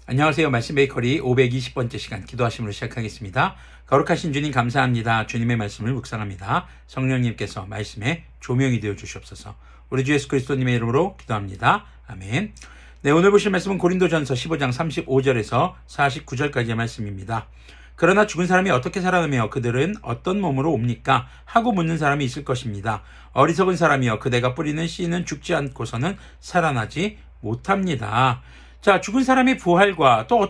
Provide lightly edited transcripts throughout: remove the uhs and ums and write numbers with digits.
안녕하세요. 말씀 베이커리 520번째 시간 기도하심으로 시작하겠습니다. 거룩하신 주님 감사합니다. 주님의 말씀을 묵상합니다. 성령님께서 말씀에 조명이 되어 주시옵소서. 우리 주 예수 그리스도님의 이름으로 기도합니다. 아멘. 네, 오늘 보실 말씀은 고린도전서 15장 35절에서 49절까지의 말씀입니다. 그러나 죽은 사람이 어떻게 살아나며 그들은 어떤 몸으로 옵니까? 하고 묻는 사람이 있을 것입니다. 어리석은 사람이여, 그대가 뿌리는 씨는 죽지 않고서는 살아나지 못합니다. 자, 죽은 사람의 부활과 또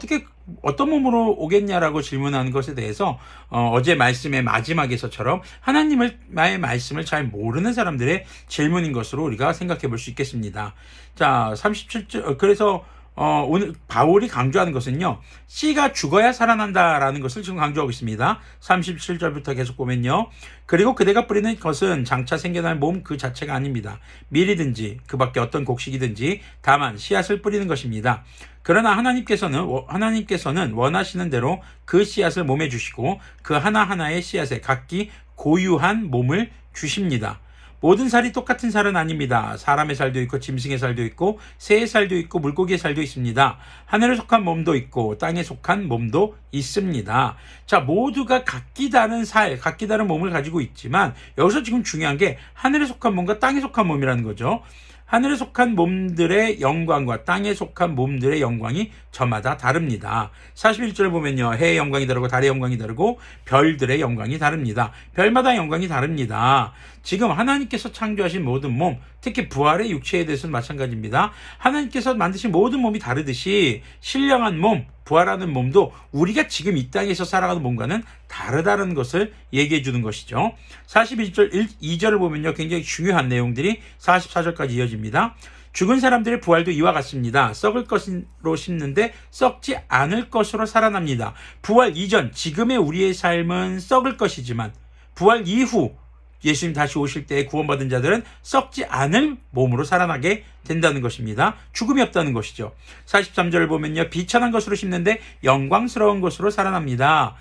어떤 몸으로 오겠냐라고 질문하는 것에 대해서 어제 말씀의 마지막에서처럼 하나님의 말씀을 잘 모르는 사람들의 질문인 것으로 우리가 생각해 볼 수 있겠습니다. 자, 37절, 그래서 오늘 바울이 강조하는 것은요, 씨가 죽어야 살아난다라는 것을 지금 강조하고 있습니다. 37절부터 계속 보면요, 그리고 그대가 뿌리는 것은 장차 생겨날 몸 그 자체가 아닙니다. 밀이든지 그 밖에 어떤 곡식이든지 다만 씨앗을 뿌리는 것입니다. 그러나 하나님께서는 원하시는 대로 그 씨앗을 몸에 주시고 그 하나하나의 씨앗에 각기 고유한 몸을 주십니다. 모든 살이 똑같은 살은 아닙니다. 사람의 살도 있고 짐승의 살도 있고 새의 살도 있고 물고기의 살도 있습니다. 하늘에 속한 몸도 있고 땅에 속한 몸도 있습니다. 자, 모두가 각기 다른 각기 다른 몸을 가지고 있지만 여기서 지금 중요한 게 하늘에 속한 몸과 땅에 속한 몸이라는 거죠. 하늘에 속한 몸들의 영광과 땅에 속한 몸들의 영광이 저마다 다릅니다. 41절을 보면요, 해의 영광이 다르고 달의 영광이 다르고 별들의 영광이 다릅니다. 별마다 영광이 다릅니다. 지금 하나님께서 창조하신 모든 몸, 특히 부활의 육체에 대해서는 마찬가지입니다. 하나님께서 만드신 모든 몸이 다르듯이 신령한 몸, 부활하는 몸도 우리가 지금 이 땅에서 살아가는 몸과는 다르다는 것을 얘기해 주는 것이죠. 41절 2절을 보면요, 굉장히 중요한 내용들이 44절까지 이어집니다. 죽은 사람들의 부활도 이와 같습니다. 썩을 것으로 심는데 썩지 않을 것으로 살아납니다. 부활 이전, 지금의 우리의 삶은 썩을 것이지만 부활 이후 예수님 다시 오실 때 구원받은 자들은 썩지 않을 몸으로 살아나게 된다는 것입니다. 죽음이 없다는 것이죠. 43절을 보면요, 비천한 것으로 심는데 영광스러운 것으로 살아납니다.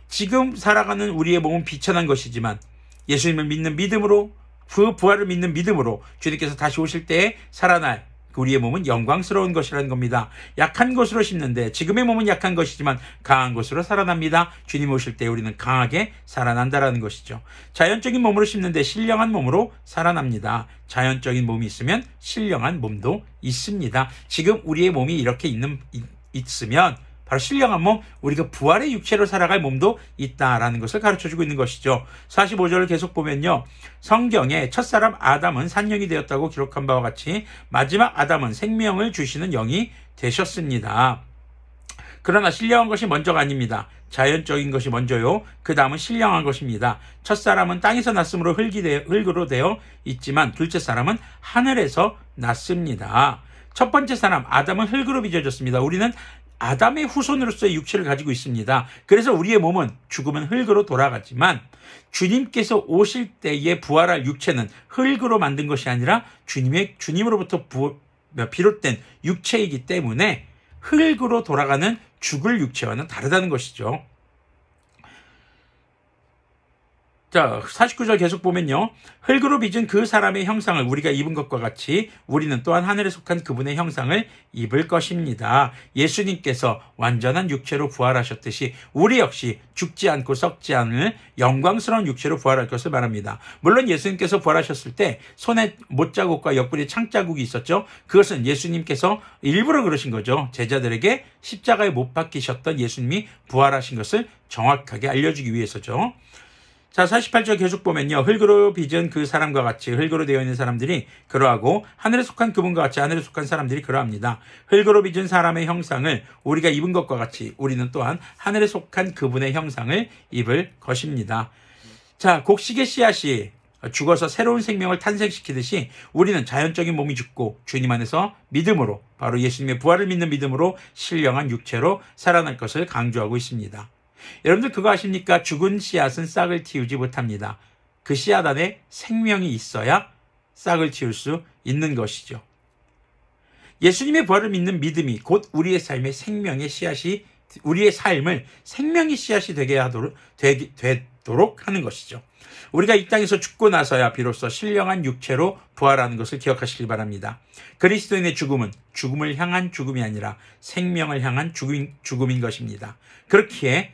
지금 살아가는 우리의 몸은 비천한 것이지만 예수님을 믿는 믿음으로, 그 부활을 믿는 믿음으로 주님께서 다시 오실 때에 살아날 우리의 몸은 영광스러운 것이라는 겁니다. 약한 것으로 심는데 지금의 몸은 약한 것이지만 강한 것으로 살아납니다. 주님 오실 때 우리는 강하게 살아난다라는 것이죠. 자연적인 몸으로 심는데 신령한 몸으로 살아납니다. 자연적인 몸이 있으면 신령한 몸도 있습니다. 지금 우리의 몸이 이렇게 있으면 바로 신령한 몸, 우리가 부활의 육체로 살아갈 몸도 있다라는 것을 가르쳐주고 있는 것이죠. 45절을 계속 보면요, 성경에 첫사람 아담은 산령이 되었다고 기록한 바와 같이 마지막 아담은 생명을 주시는 영이 되셨습니다. 그러나 신령한 것이 먼저가 아닙니다. 자연적인 것이 먼저요, 그 다음은 신령한 것입니다. 첫사람은 땅에서 났으므로 흙으로 되어 있지만 둘째 사람은 하늘에서 났습니다. 첫 번째 사람 아담은 흙으로 빚어졌습니다. 우리는 아담의 후손으로서의 육체를 가지고 있습니다. 그래서 우리의 몸은 죽으면 흙으로 돌아가지만 주님께서 오실 때에 부활할 육체는 흙으로 만든 것이 아니라 주님으로부터 비롯된 육체이기 때문에 흙으로 돌아가는 죽을 육체와는 다르다는 것이죠. 자, 49절 계속 보면요, 흙으로 빚은 그 사람의 형상을 우리가 입은 것과 같이 우리는 또한 하늘에 속한 그분의 형상을 입을 것입니다. 예수님께서 완전한 육체로 부활하셨듯이 우리 역시 죽지 않고 썩지 않을 영광스러운 육체로 부활할 것을 말합니다. 물론 예수님께서 부활하셨을 때 손에 못자국과 옆구리에 창자국이 있었죠. 그것은 예수님께서 일부러 그러신 거죠. 제자들에게 십자가에 못 박히셨던 예수님이 부활하신 것을 정확하게 알려주기 위해서죠. 자, 48절 계속 보면요, 흙으로 빚은 그 사람과 같이 흙으로 되어 있는 사람들이 그러하고 하늘에 속한 그분과 같이 하늘에 속한 사람들이 그러합니다. 흙으로 빚은 사람의 형상을 우리가 입은 것과 같이 우리는 또한 하늘에 속한 그분의 형상을 입을 것입니다. 자, 곡식의 씨앗이 죽어서 새로운 생명을 탄생시키듯이 우리는 자연적인 몸이 죽고 주님 안에서 믿음으로, 바로 예수님의 부활을 믿는 믿음으로 신령한 육체로 살아날 것을 강조하고 있습니다. 여러분들 그거 아십니까? 죽은 씨앗은 싹을 틔우지 못합니다. 그 씨앗 안에 생명이 있어야 싹을 틔울 수 있는 것이죠. 예수님의 부활을 믿는 믿음이 곧 우리의 삶의 생명의 씨앗이, 우리의 삶을 생명의 씨앗이 없도록 하는 것이죠. 우리가 이 땅에서 죽고 나서야 비로소 신령한 육체로 부활하는 것을 기억하시기 바랍니다. 그리스도인의 죽음은 죽음을 향한 죽음이 아니라 생명을 향한 죽음인 것입니다. 그렇기에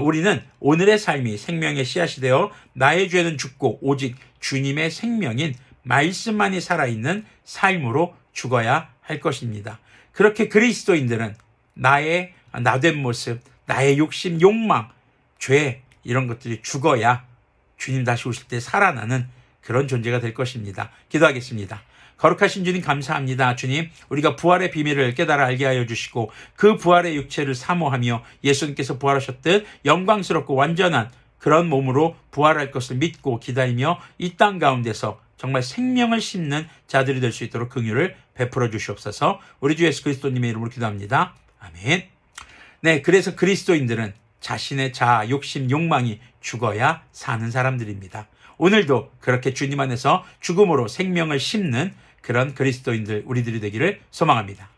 우리는 오늘의 삶이 생명의 씨앗이 되어 나의 죄는 죽고 오직 주님의 생명인 말씀만이 살아있는 삶으로 죽어야 할 것입니다. 그렇게 그리스도인들은 나의 나된 모습, 나의 욕심, 욕망, 죄 이런 것들이 죽어야 주님 다시 오실 때 살아나는 그런 존재가 될 것입니다. 기도하겠습니다. 거룩하신 주님 감사합니다. 주님, 우리가 부활의 비밀을 깨달아 알게 하여 주시고 그 부활의 육체를 사모하며 예수님께서 부활하셨듯 영광스럽고 완전한 그런 몸으로 부활할 것을 믿고 기다리며 이 땅 가운데서 정말 생명을 심는 자들이 될 수 있도록 긍휼을 베풀어 주시옵소서. 우리 주 예수 그리스도님의 이름으로 기도합니다. 아멘. 네, 그래서 그리스도인들은 자신의 자아, 욕심, 욕망이 죽어야 사는 사람들입니다. 오늘도 그렇게 주님 안에서 죽음으로 생명을 심는 그런 그리스도인들 우리들이 되기를 소망합니다.